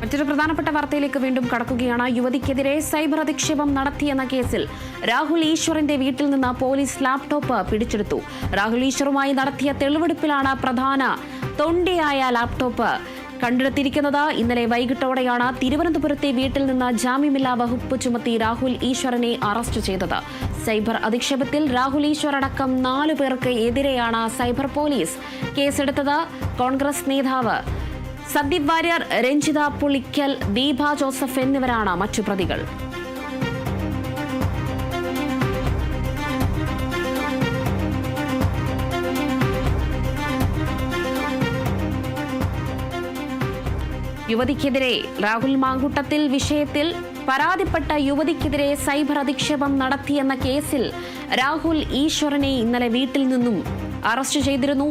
മറ്റൊരു പ്രധാനപ്പെട്ട വാർത്തയിലേക്ക് വീണ്ടും കടക്കുകയാണ്. യുവതിക്കെതിരെ സൈബർ അധിക്ഷേപം നടത്തിയെന്ന കേസിൽ രാഹുൽ ഈശ്വറിന്റെ വീട്ടിൽ നിന്ന് പോലീസ് ലാപ്ടോപ്പ് പിടിച്ചെടുത്തു. രാഹുൽ ഈശ്വറുമായി നടത്തിയ തെളിവെടുപ്പിലാണ് പ്രധാന തൊണ്ടിയായ ലാപ്ടോപ്പ് കണ്ടെടുത്തിരിക്കുന്നത്. ഇന്നലെ വൈകിട്ടോടെയാണ് തിരുവനന്തപുരത്തെ വീട്ടിൽ നിന്ന് ജാമ്യമില്ലാ വകുപ്പ് ചുമത്തി രാഹുൽ ഈശ്വറിനെ അറസ്റ്റ് ചെയ്തത്. സൈബർ അധിക്ഷേപത്തിൽ രാഹുൽ ഈശ്വർ അടക്കം 4 പേർക്ക് എതിരെയാണ് സൈബർ പോലീസ് കേസെടുത്തത്. കോൺഗ്രസ് നേതാവ് സന്ദീപ് വാര്യർ, രഞ്ജിത പുളിക്കൽ, ദീപ ജോസഫ് എന്നിവരാണ് മറ്റു പ്രതികൾ. യുവതിക്കെതിരെ രാഹുൽ മാങ്കൂട്ടത്തിൽ വിഷയത്തിൽ പരാതിപ്പെട്ട യുവതിക്കെതിരെ സൈബർ അധിക്ഷേപം നടത്തിയെന്ന കേസിൽ രാഹുൽ ഈശ്വറിനെ ഇന്നലെ വീട്ടിൽ നിന്നും അറസ്റ്റ് ചെയ്തിരുന്നു.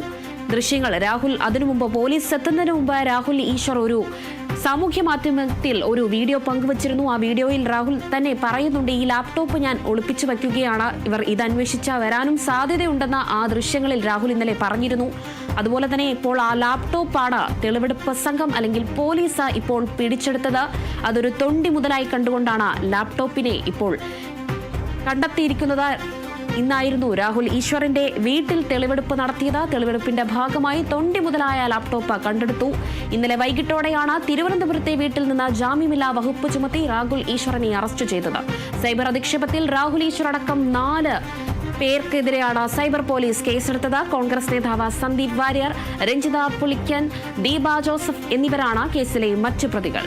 ദൃശ്യങ്ങൾ രാഹുൽ അതിനു മുമ്പ് പോലീസ് എത്തുന്നതിന് മുമ്പ് രാഹുൽ ഈശ്വർ ഒരു സാമൂഹ്യ മാധ്യമത്തിൽ ഒരു വീഡിയോ പങ്കുവച്ചിരുന്നു. ആ വീഡിയോയിൽ രാഹുൽ തന്നെ പറയുന്നുണ്ട്, ഈ ലാപ്ടോപ്പ് ഞാൻ ഒളിപ്പിച്ചു വയ്ക്കുകയാണ്, ഇവർ ഇത് അന്വേഷിച്ച് വരാനും സാധ്യതയുണ്ടെന്ന ആ ദൃശ്യങ്ങളിൽ രാഹുൽ ഇന്നലെ പറഞ്ഞിരുന്നു. അതുപോലെ തന്നെ ഇപ്പോൾ ആ ലാപ്ടോപ്പാണ് തെളിവെടുപ്പ് സംഘം അല്ലെങ്കിൽ പോലീസ് ഇപ്പോൾ പിടിച്ചെടുത്തത്. അതൊരു തൊണ്ടി മുതലായി കണ്ടുകൊണ്ടാണ് ലാപ്ടോപ്പിനെ ഇപ്പോൾ കണ്ടെത്തിയിരിക്കുന്നത്. ഇന്നായിരുന്നു രാഹുൽ ഈശ്വറിന്റെ വീട്ടിൽ തെളിവെടുപ്പ് നടത്തിയത്. തെളിവെടുപ്പിന്റെ ഭാഗമായി തൊണ്ടി മുതലായ ലാപ്ടോപ്പ് കണ്ടെടുത്തു. ഇന്നലെ വൈകിട്ടോടെയാണ് തിരുവനന്തപുരത്തെ വീട്ടിൽ നിന്ന് ജാമ്യമില്ലാ വകുപ്പ് ചുമത്തി രാഹുൽ ഈശ്വറിനെ അറസ്റ്റ് ചെയ്തത്. സൈബർ അധിക്ഷേപത്തിൽ രാഹുൽ ഈശ്വർ അടക്കം 4 പേർക്കെതിരെയാണ് സൈബർ പോലീസ് കേസെടുത്തത്. കോൺഗ്രസ് നേതാവ് സന്ദീപ് വാര്യർ, രഞ്ജിത പുളിക്കൻ, ദീപ ജോസഫ് എന്നിവരാണ് കേസിലെ മറ്റു പ്രതികൾ.